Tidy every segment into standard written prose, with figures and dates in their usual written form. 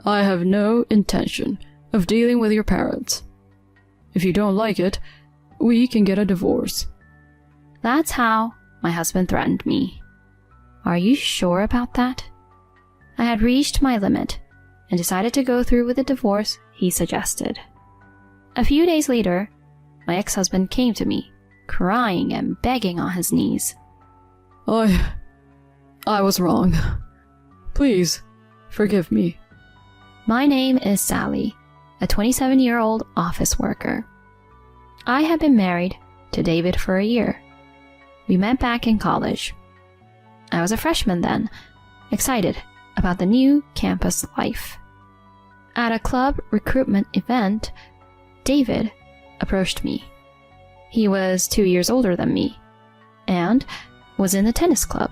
I have no intention of dealing with your parents. If you don't like it, we can get a divorce. That's how my husband threatened me. Are you sure about that? I had reached my limit and decided to go through with the divorce he suggested. A few days later, my ex-husband came to me, crying and begging on his knees. I was wrong. Please, forgive me. My name is Sally, a 27-year-old office worker. I had been married to David for a year. We met back in college. I was a freshman then, excited about the new campus life. At a club recruitment event, David approached me. He was 2 years older than me and was in the tennis club.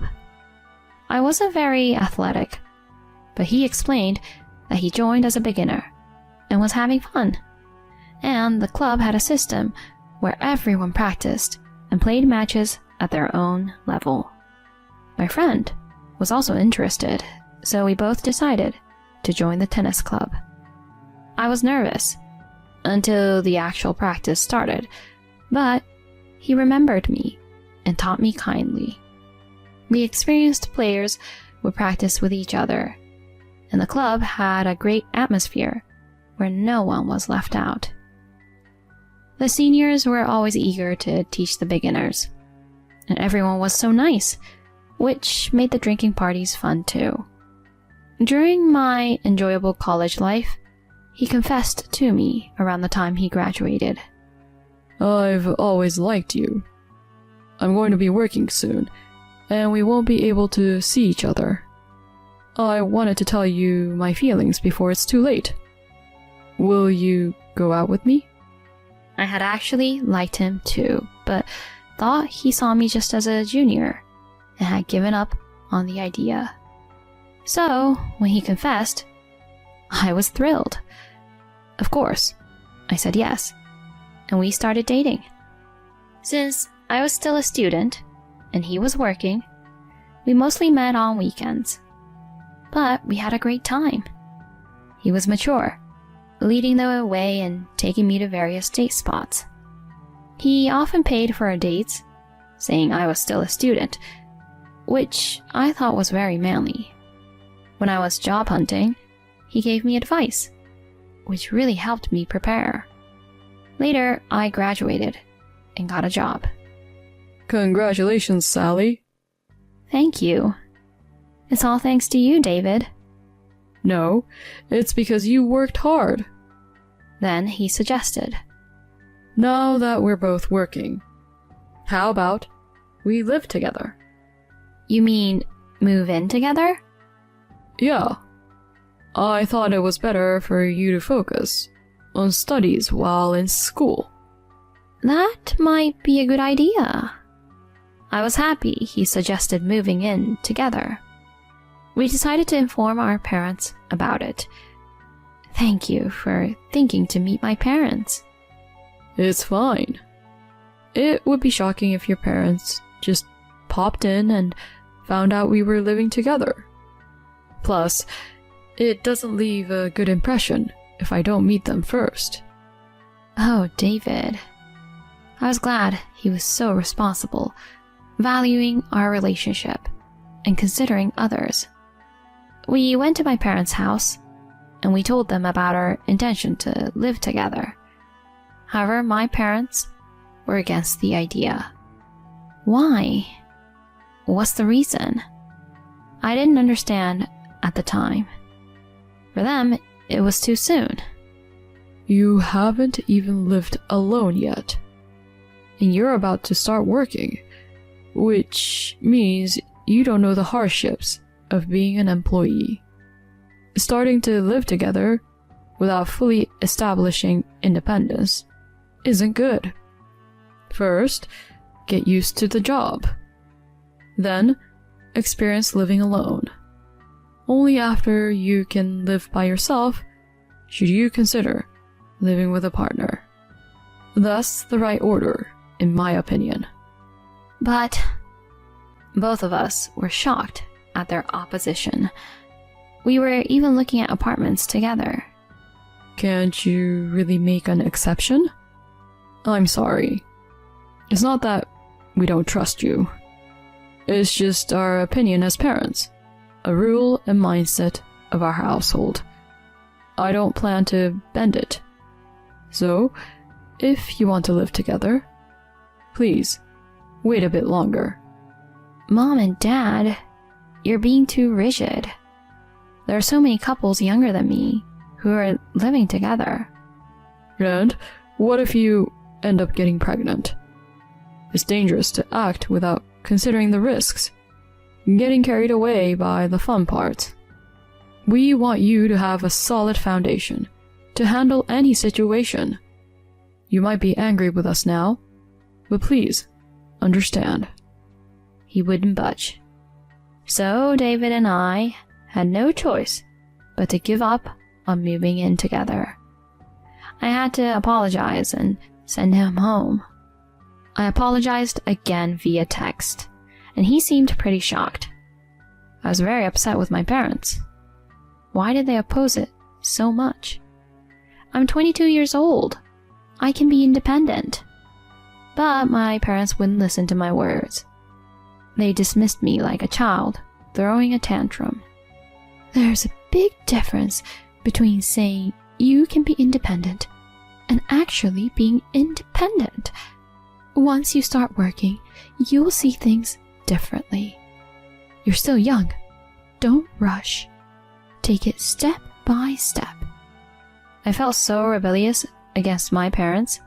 I wasn't very athletic, but he explained that he joined as a beginner and was having fun. And the club had a system where everyone practiced and played matches at their own level. My friend was also interested, so we both decided to join the tennis club. I was nervous until the actual practice started, but he remembered me and taught me kindly. The experienced players would practice with each other, and the club had a great atmosphere where no one was left out. The seniors were always eager to teach the beginners, and everyone was so nice, which made the drinking parties fun too. During my enjoyable college life, he confessed to me around the time he graduated. I've always liked you. I'm going to be working soon, and we won't be able to see each other. I wanted to tell you my feelings before it's too late. Will you go out with me? I had actually liked him too, but thought he saw me just as a junior and had given up on the idea. So, when he confessed, I was thrilled. Of course, I said yes, and we started dating. Since I was still a student and he was working, we mostly met on weekends. But we had a great time. He was mature, leading the way and taking me to various date spots. He often paid for our dates, saying I was still a student, which I thought was very manly. When I was job hunting, he gave me advice, which really helped me prepare. Later, I graduated and got a job. Congratulations, Sally. Thank you. It's all thanks to you, David. No, it's because you worked hard. Then he suggested, Now that we're both working, how about we live together? You mean move in together? Yeah. I thought it was better for you to focus on studies while in school. That might be a good idea. I was happy he suggested moving in together. We decided to inform our parents about it. Thank you for thinking to meet my parents. It's fine. It would be shocking if your parents just popped in and found out we were living together. Plus, it doesn't leave a good impression if I don't meet them first. Oh, David. I was glad he was so responsible, valuing our relationship and considering others. We went to my parents' house, and we told them about our intention to live together. However, my parents were against the idea. Why? What's the reason? I didn't understand at the time. For them, it was too soon. You haven't even lived alone yet. And you're about to start working, which means you don't know the hardships of being an employee. Starting to live together without fully establishing independence isn't good. First, get used to the job. Then, experience living alone. Only after you can live by yourself should you consider living with a partner. That's the right order, in my opinion. But both of us were shocked at their opposition. We were even looking at apartments together. Can't you really make an exception? I'm sorry. It's not that we don't trust you. It's just our opinion as parents, a rule and mindset of our household. I don't plan to bend it. So, if you want to live together, please, wait a bit longer. Mom and Dad, you're being too rigid. There are so many couples younger than me who are living together. And what if you end up getting pregnant? It's dangerous to act without considering the risks, getting carried away by the fun parts. We want you to have a solid foundation to handle any situation. You might be angry with us now, but please, understand. He wouldn't budge. So David and I had no choice but to give up on moving in together. I had to apologize and send him home. I apologized again via text, and he seemed pretty shocked. I was very upset with my parents. Why did they oppose it so much? I'm 22 years old. I can be independent. But my parents wouldn't listen to my words. They dismissed me like a child, throwing a tantrum. There's a big difference between saying you can be independent and actually being independent. Once you start working, you'll see things differently. You're still young. Don't rush. Take it step by step. I felt so rebellious against my parents,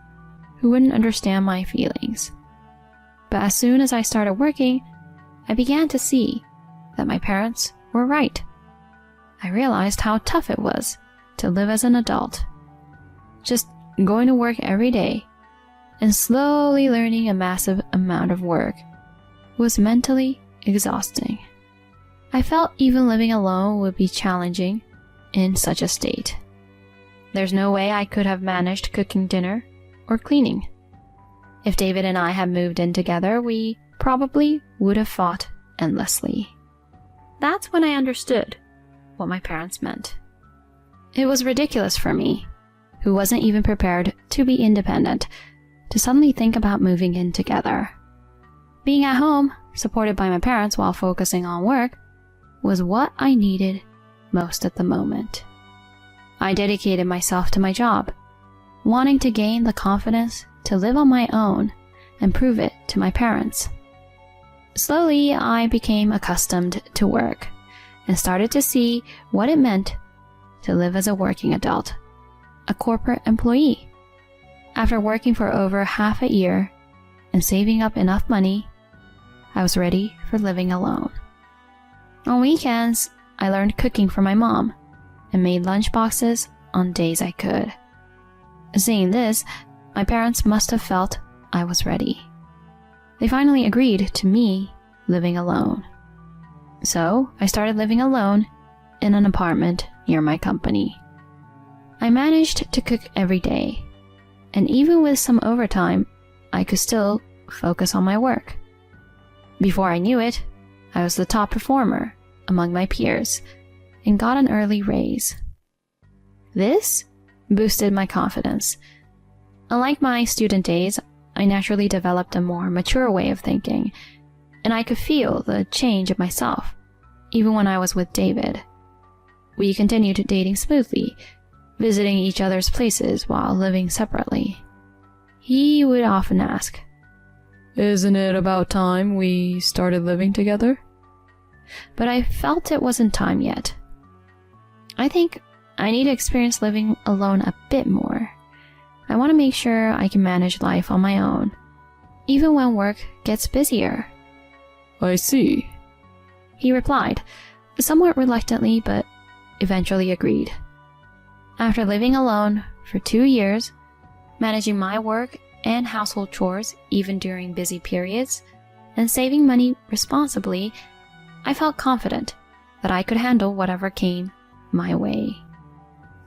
who wouldn't understand my feelings. But as soon as I started working, I began to see that my parents were right. I realized how tough it was to live as an adult. Just going to work every day and slowly learning a massive amount of work was mentally exhausting. I felt even living alone would be challenging in such a state. There's no way I could have managed cooking dinner or cleaning. If David and I had moved in together, we probably would have fought endlessly. That's when I understood what my parents meant. It was ridiculous for me, who wasn't even prepared to be independent, to suddenly think about moving in together. Being at home, supported by my parents while focusing on work, was what I needed most at the moment. I dedicated myself to my job, wanting to gain the confidence to live on my own and prove it to my parents. Slowly, I became accustomed to work and started to see what it meant to live as a working adult, a corporate employee. After working for over half a year and saving up enough money, I was ready for living alone. On weekends, I learned cooking from my mom and made lunchboxes on days I could. Seeing this, my parents must have felt I was ready. They finally agreed to me living alone. So I started living alone in an apartment near my company. I managed to cook every day, and even with some overtime, I could still focus on my work. Before I knew it, I was the top performer among my peers and got an early raise. This boosted my confidence. Unlike my student days, I naturally developed a more mature way of thinking, and I could feel the change of myself, even when I was with David. We continued dating smoothly, visiting each other's places while living separately. He would often ask, "Isn't it about time we started living together?" But I felt it wasn't time yet. I think I need to experience living alone a bit more. I want to make sure I can manage life on my own, even when work gets busier. I see. He replied, somewhat reluctantly, but eventually agreed. After living alone for 2 years, managing my work and household chores even during busy periods, and saving money responsibly, I felt confident that I could handle whatever came my way.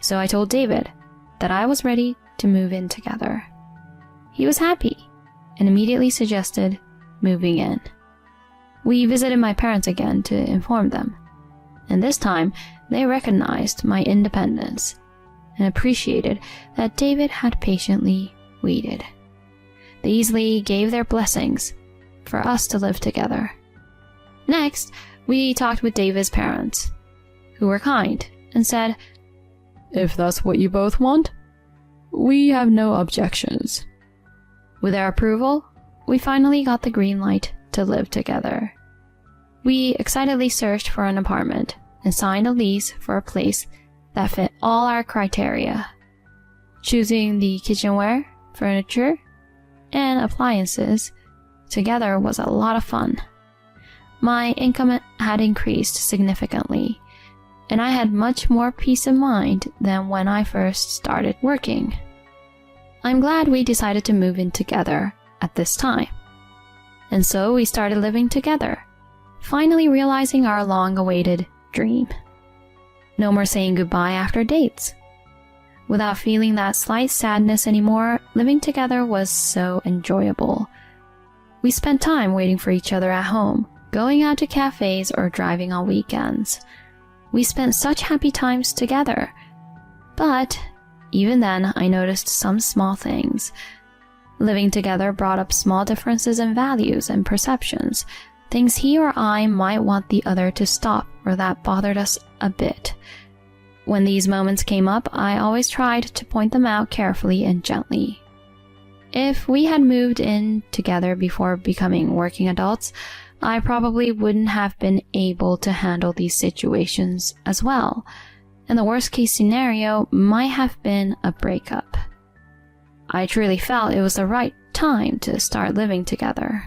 So I told David that I was ready to move in together. He was happy and immediately suggested moving in. We visited my parents again to inform them, and this time They recognized my independence and appreciated that David had patiently waited. They easily gave their blessings for us to live together. Next, we talked with David's parents, who were kind and said, "If that's what you both want, we have no objections." With their approval, we finally got the green light to live together. We excitedly searched for an apartment and signed a lease for a place that fit all our criteria. Choosing the kitchenware, furniture, and appliances together was a lot of fun. My income had increased significantly, and I had much more peace of mind than when I first started working. I'm glad we decided to move in together at this time. And so we started living together, finally realizing our long-awaited dream. No more saying goodbye after dates. Without feeling that slight sadness anymore, living together was so enjoyable. We spent time waiting for each other at home, going out to cafes or driving on weekends. We spent such happy times together. But even then, I noticed some small things. Living together brought up small differences in values and perceptions, things he or I might want the other to stop or that bothered us a bit. When these moments came up, I always tried to point them out carefully and gently. If we had moved in together before becoming working adults, I probably wouldn't have been able to handle these situations as well, and the worst case scenario might have been a breakup. I truly felt it was the right time to start living together.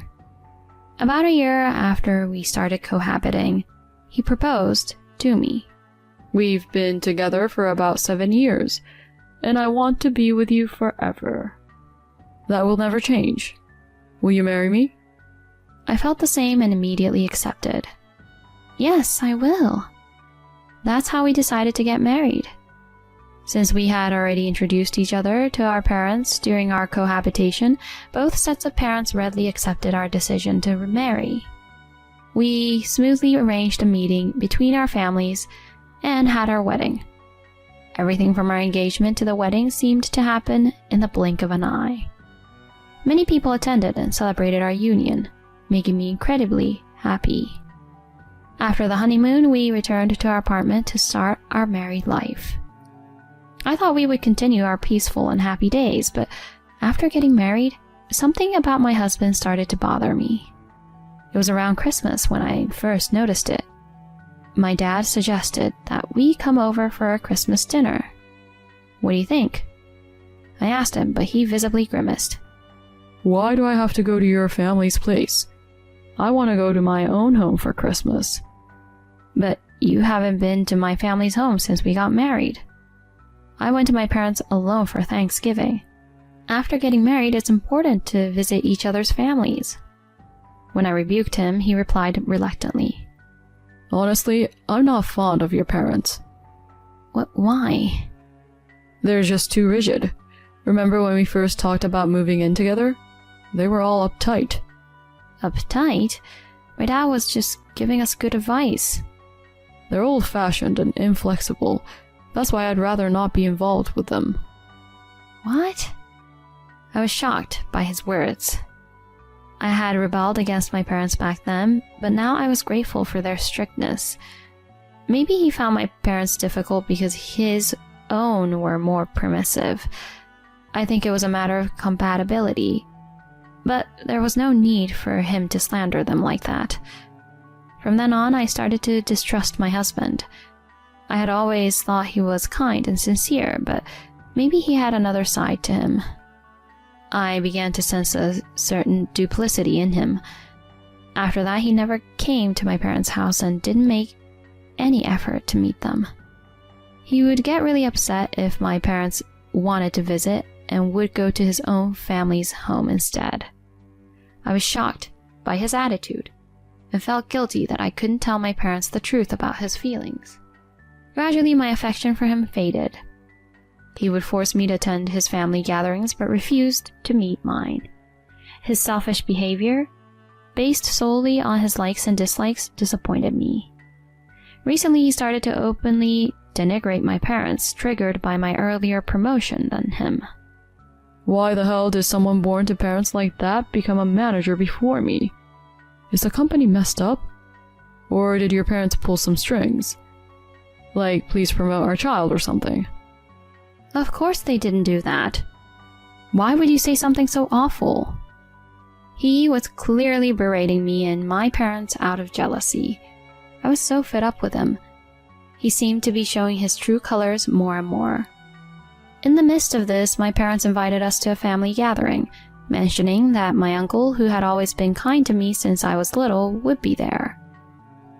About a year after we started cohabiting, he proposed to me. "We've been together for about 7 years, and I want to be with you forever. That will never change. Will you marry me?" I felt the same and immediately accepted. Yes, I will. That's how we decided to get married. Since we had already introduced each other to our parents during our cohabitation, both sets of parents readily accepted our decision to remarry. We smoothly arranged a meeting between our families and had our wedding. Everything from our engagement to the wedding seemed to happen in the blink of an eye. Many people attended and celebrated our union, making me incredibly happy. After the honeymoon, we returned to our apartment to start our married life. I thought we would continue our peaceful and happy days, but after getting married, something about my husband started to bother me. It was around Christmas when I first noticed it. My dad suggested that we come over for a Christmas dinner. What do you think? I asked him, but he visibly grimaced. "Why do I have to go to your family's place? I want to go to my own home for Christmas." "But you haven't been to my family's home since we got married." I went to my parents alone for Thanksgiving. After getting married, it's important to visit each other's families. When I rebuked him, he replied reluctantly. "Honestly, I'm not fond of your parents." Why? "They're just too rigid. Remember when we first talked about moving in together? They were all uptight." Uptight? My dad was just giving us good advice. "They're old-fashioned and inflexible. That's why I'd rather not be involved with them." What? I was shocked by his words. I had rebelled against my parents back then, but now I was grateful for their strictness. Maybe he found my parents difficult because his own were more permissive. I think it was a matter of compatibility. But there was no need for him to slander them like that. From then on, I started to distrust my husband. I had always thought he was kind and sincere, but maybe he had another side to him. I began to sense a certain duplicity in him. After that, he never came to my parents' house and didn't make any effort to meet them. He would get really upset if my parents wanted to visit and would go to his own family's home instead. I was shocked by his attitude and felt guilty that I couldn't tell my parents the truth about his feelings. Gradually, my affection for him faded. He would force me to attend his family gatherings but refused to meet mine. His selfish behavior, based solely on his likes and dislikes, disappointed me. Recently, he started to openly denigrate my parents, triggered by my earlier promotion than him. Why the hell did someone born to parents like that become a manager before me? Is the company messed up? Or did your parents pull some strings? Like, please promote our child or something. Of course they didn't do that. Why would you say something so awful? He was clearly berating me and my parents out of jealousy. I was so fed up with him. He seemed to be showing his true colors more and more. In the midst of this, my parents invited us to a family gathering, mentioning that my uncle, who had always been kind to me since I was little, would be there.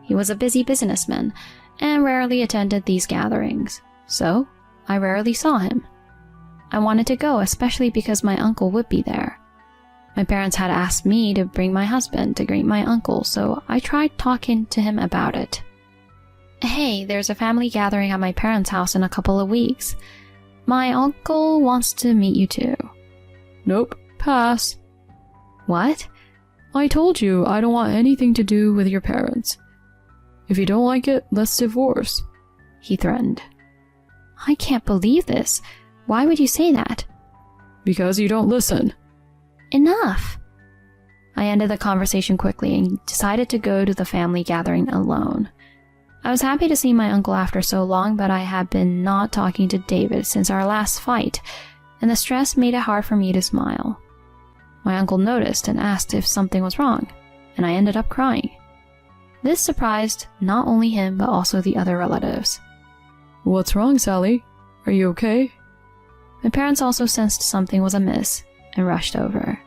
He was a busy businessman and rarely attended these gatherings, so I rarely saw him. I wanted to go, especially because my uncle would be there. My parents had asked me to bring my husband to greet my uncle, so I tried talking to him about it. Hey, there's a family gathering at my parents' house in a couple of weeks. My uncle wants to meet you too. Nope, pass. What? I told you I don't want anything to do with your parents. If you don't like it, let's divorce. He threatened. I can't believe this. Why would you say that? Because you don't listen. Enough! I ended the conversation quickly and decided to go to the family gathering alone. I was happy to see my uncle after so long, but I had been not talking to David since our last fight, and the stress made it hard for me to smile. My uncle noticed and asked if something was wrong, and I ended up crying. This surprised not only him but also the other relatives. What's wrong, Sally? Are you okay? My parents also sensed something was amiss and rushed over.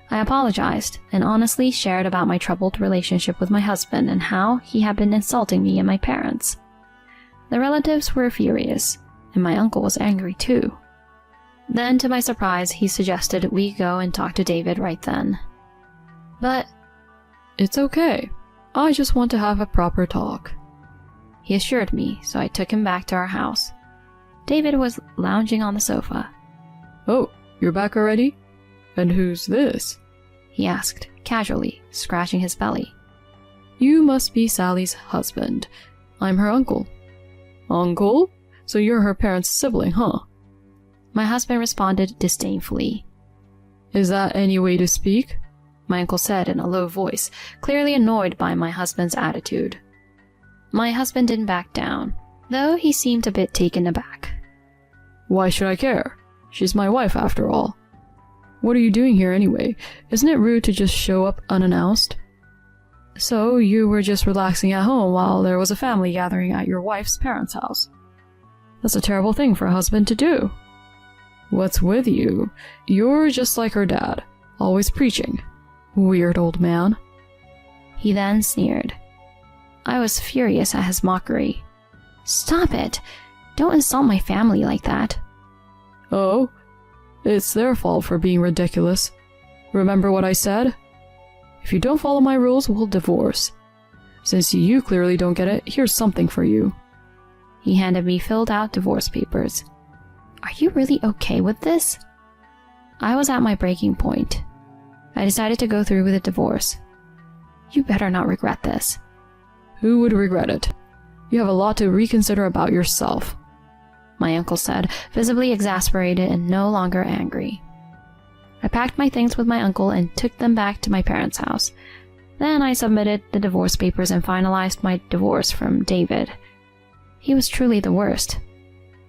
I apologized and honestly shared about my troubled relationship with my husband and how he had been insulting me and my parents. The relatives were furious, and my uncle was angry too. Then, to my surprise, he suggested we go and talk to David right then. But it's okay. I just want to have a proper talk. He assured me, so I took him back to our house. David was lounging on the sofa. Oh, you're back already? And who's this? He asked, casually, scratching his belly. You must be Sally's husband. I'm her uncle. Uncle? So you're her parents' sibling, huh? My husband responded disdainfully. Is that any way to speak? My uncle said in a low voice, clearly annoyed by my husband's attitude. My husband didn't back down, though he seemed a bit taken aback. Why should I care? She's my wife after all. What are you doing here anyway? Isn't it rude to just show up unannounced? So you were just relaxing at home while there was a family gathering at your wife's parents' house. That's a terrible thing for a husband to do. What's with you? You're just like her dad, always preaching. Weird old man. He then sneered. I was furious at his mockery. Stop it! Don't insult my family like that. Oh? It's their fault for being ridiculous. Remember what I said? If you don't follow my rules, we'll divorce. Since you clearly don't get it, here's something for you. He handed me filled out divorce papers. Are you really okay with this? I was at my breaking point. I decided to go through with the divorce. You better not regret this. Who would regret it? You have a lot to reconsider about yourself. My uncle said, visibly exasperated and no longer angry. I packed my things with my uncle and took them back to my parents' house. Then I submitted the divorce papers and finalized my divorce from David. He was truly the worst.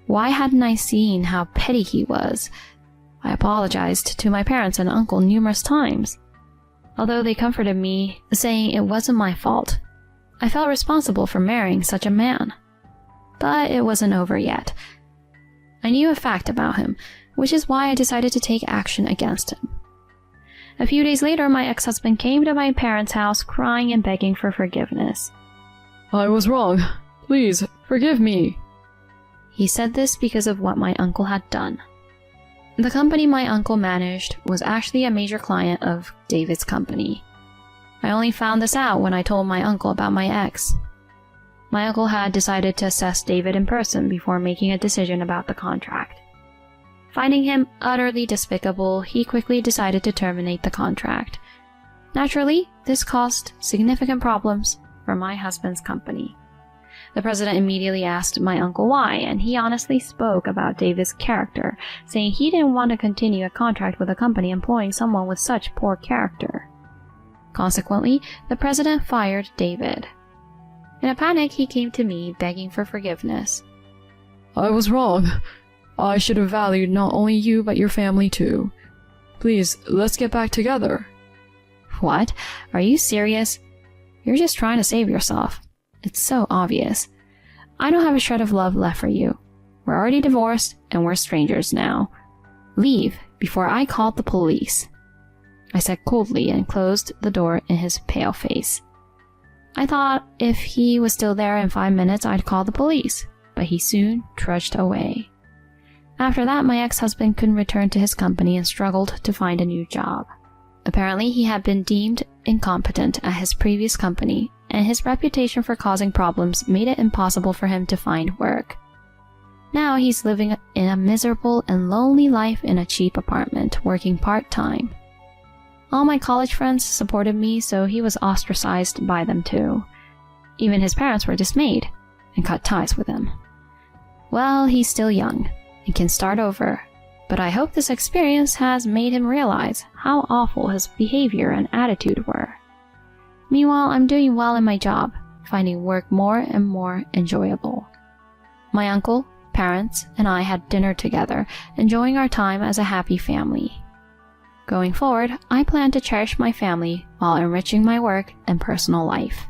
Why hadn't I seen how petty he was? I apologized to my parents and uncle numerous times. Although they comforted me, saying it wasn't my fault. I felt responsible for marrying such a man. But it wasn't over yet. I knew a fact about him, which is why I decided to take action against him. A few days later, my ex-husband came to my parents' house crying and begging for forgiveness. I was wrong. Please, forgive me. He said this because of what my uncle had done. The company my uncle managed was actually a major client of David's company. I only found this out when I told my uncle about my ex. My uncle had decided to assess David in person before making a decision about the contract. Finding him utterly despicable, he quickly decided to terminate the contract. Naturally, this caused significant problems for my husband's company. The president immediately asked my uncle why, and he honestly spoke about David's character, saying he didn't want to continue a contract with a company employing someone with such poor character. Consequently, the president fired David. In a panic, he came to me begging for forgiveness. I was wrong. I should have valued not only you but your family too. Please, let's get back together. What? Are you serious? You're just trying to save yourself. It's so obvious. I don't have a shred of love left for you. We're already divorced and we're strangers now. Leave before I call the police, I said coldly and closed the door in his pale face. I thought if he was still there in 5 minutes I'd call the police, but he soon trudged away. After that, my ex-husband couldn't return to his company and struggled to find a new job. Apparently, he had been deemed incompetent at his previous company, and his reputation for causing problems made it impossible for him to find work. Now he's living in a miserable and lonely life in a cheap apartment, working part-time. All my college friends supported me, so he was ostracized by them too. Even his parents were dismayed and cut ties with him. Well, he's still young and can start over, but I hope this experience has made him realize how awful his behavior and attitude were. Meanwhile, I'm doing well in my job, finding work more and more enjoyable. My uncle, parents, and I had dinner together, enjoying our time as a happy family. Going forward, I plan to cherish my family while enriching my work and personal life.